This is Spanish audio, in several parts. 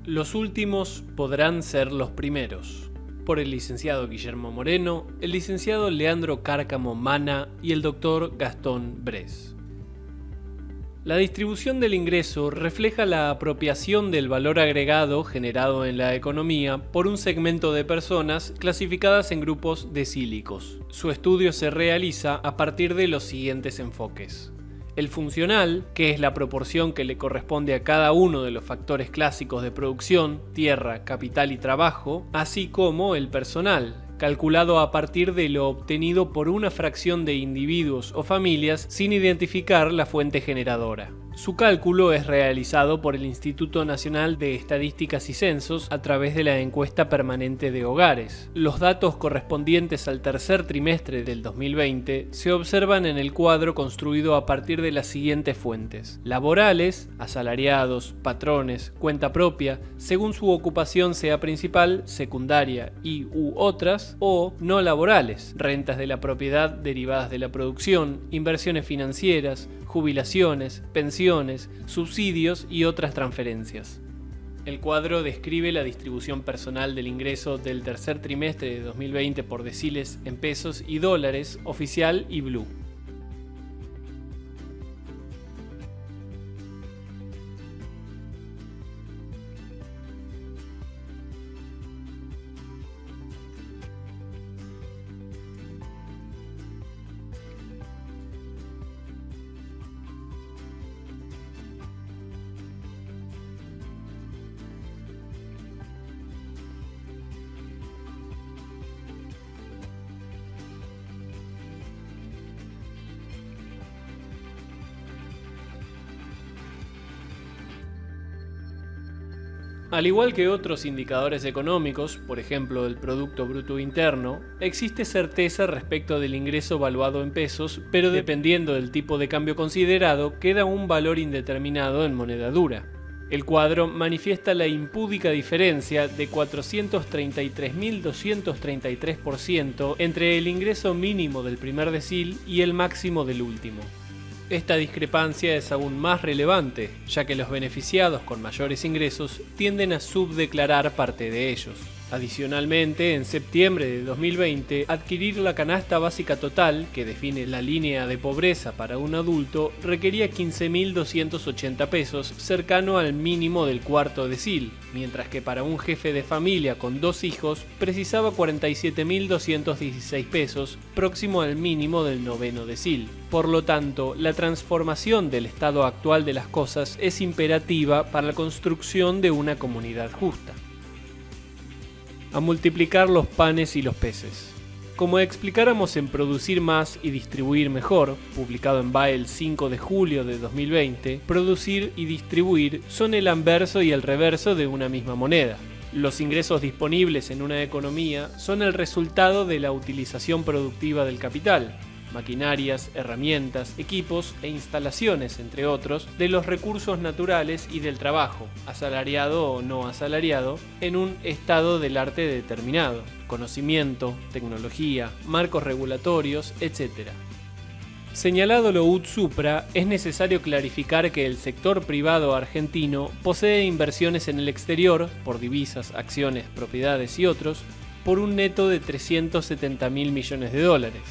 Los últimos podrán ser los primeros. Por el licenciado Guillermo Moreno, el licenciado Leandro Cárcamo Mana y el doctor Gastón Bres. La distribución del ingreso refleja la apropiación del valor agregado generado en la economía por un segmento de personas clasificadas en grupos decílicos. Su estudio se realiza a partir de los siguientes enfoques. El funcional, que es la proporción que le corresponde a cada uno de los factores clásicos de producción, tierra, capital y trabajo, así como el personal, calculado a partir de lo obtenido por una fracción de individuos o familias sin identificar la fuente generadora. Su cálculo es realizado por el Instituto Nacional de Estadísticas y Censos a través de la encuesta permanente de hogares. Los datos correspondientes al tercer trimestre del 2020 se observan en el cuadro construido a partir de las siguientes fuentes: laborales, asalariados, patrones, cuenta propia, según su ocupación sea principal, secundaria u otras, o no laborales, rentas de la propiedad derivadas de la producción, inversiones financieras, jubilaciones, pensiones, subsidios y otras transferencias. El cuadro describe la distribución personal del ingreso del tercer trimestre de 2020 por deciles en pesos y dólares, oficial y blue. Al igual que otros indicadores económicos, por ejemplo el Producto Bruto Interno, existe certeza respecto del ingreso evaluado en pesos, pero dependiendo del tipo de cambio considerado, queda un valor indeterminado en moneda dura. El cuadro manifiesta la impúdica diferencia de 433.233% entre el ingreso mínimo del primer decil y el máximo del último. Esta discrepancia es aún más relevante, ya que los beneficiados con mayores ingresos tienden a subdeclarar parte de ellos. Adicionalmente, en septiembre de 2020, adquirir la canasta básica total, que define la línea de pobreza para un adulto, requería 15.280 pesos, cercano al mínimo del cuarto decil, mientras que para un jefe de familia con 2 hijos precisaba 47.216 pesos, próximo al mínimo del noveno decil. Por lo tanto, la transformación del estado actual de las cosas es imperativa para la construcción de una comunidad justa. A multiplicar los panes y los peces. Como explicáramos en Producir más y distribuir mejor, publicado en BAE el 5 de julio de 2020, producir y distribuir son el anverso y el reverso de una misma moneda. Los ingresos disponibles en una economía son el resultado de la utilización productiva del capital, maquinarias, herramientas, equipos e instalaciones, entre otros, de los recursos naturales y del trabajo, asalariado o no asalariado, en un estado del arte determinado, conocimiento, tecnología, marcos regulatorios, etc. Señalado lo ut supra, es necesario clarificar que el sector privado argentino posee inversiones en el exterior, por divisas, acciones, propiedades y otros, por un neto de 370.000 millones de dólares.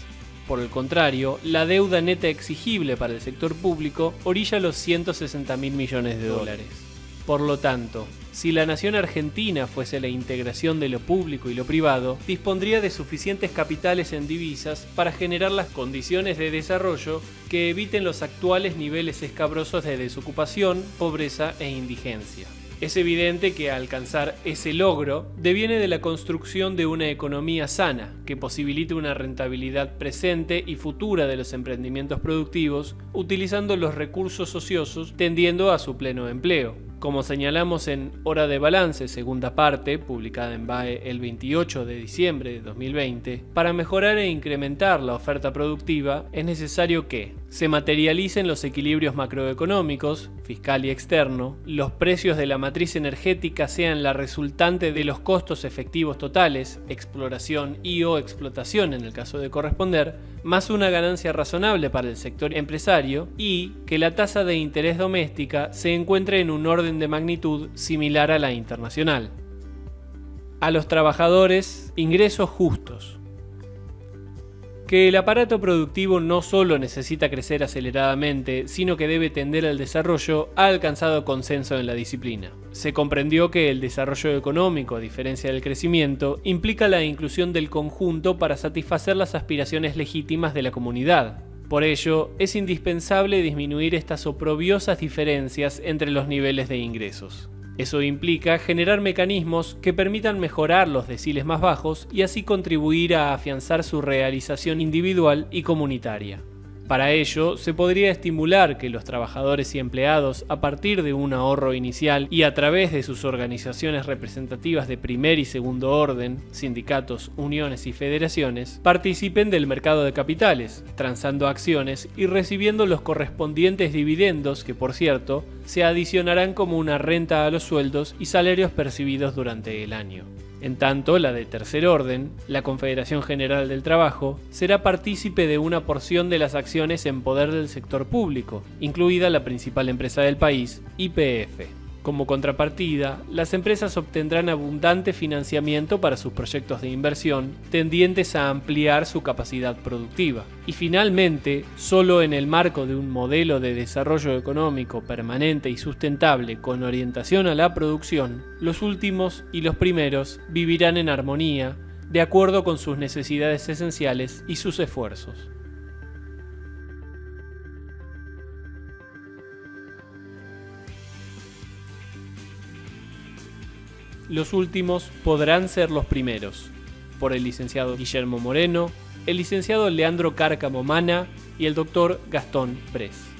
Por el contrario, la deuda neta exigible para el sector público orilla los 160.000 millones de dólares. Por lo tanto, si la nación argentina fuese la integración de lo público y lo privado, dispondría de suficientes capitales en divisas para generar las condiciones de desarrollo que eviten los actuales niveles escabrosos de desocupación, pobreza e indigencia. Es evidente que alcanzar ese logro deviene de la construcción de una economía sana, que posibilite una rentabilidad presente y futura de los emprendimientos productivos, utilizando los recursos ociosos tendiendo a su pleno empleo. Como señalamos en Hora de Balance, segunda parte, publicada en BAE el 28 de diciembre de 2020, para mejorar e incrementar la oferta productiva es necesario que se materialicen los equilibrios macroeconómicos, fiscal y externo, los precios de la matriz energética sean la resultante de los costos efectivos totales, exploración y o explotación en el caso de corresponder, más una ganancia razonable para el sector empresario y que la tasa de interés doméstica se encuentre en un orden orden de magnitud similar a la internacional. A los trabajadores, ingresos justos. Que el aparato productivo no solo necesita crecer aceleradamente, sino que debe tender al desarrollo, ha alcanzado consenso en la disciplina. Se comprendió que el desarrollo económico, a diferencia del crecimiento, implica la inclusión del conjunto para satisfacer las aspiraciones legítimas de la comunidad. Por ello, es indispensable disminuir estas oprobiosas diferencias entre los niveles de ingresos. Eso implica generar mecanismos que permitan mejorar los deciles más bajos y así contribuir a afianzar su realización individual y comunitaria. Para ello, se podría estimular que los trabajadores y empleados, a partir de un ahorro inicial y a través de sus organizaciones representativas de primer y segundo orden, sindicatos, uniones y federaciones, participen del mercado de capitales, transando acciones y recibiendo los correspondientes dividendos que, por cierto, se adicionarán como una renta a los sueldos y salarios percibidos durante el año. En tanto, la de tercer orden, la Confederación General del Trabajo, será partícipe de una porción de las acciones en poder del sector público, incluida la principal empresa del país, YPF. Como contrapartida, las empresas obtendrán abundante financiamiento para sus proyectos de inversión, tendientes a ampliar su capacidad productiva. Y finalmente, solo en el marco de un modelo de desarrollo económico permanente y sustentable con orientación a la producción, los últimos y los primeros vivirán en armonía, de acuerdo con sus necesidades esenciales y sus esfuerzos. Los últimos podrán ser los primeros, por el licenciado Guillermo Moreno, el licenciado Leandro Cárcamo Mana y el doctor Gastón Pres.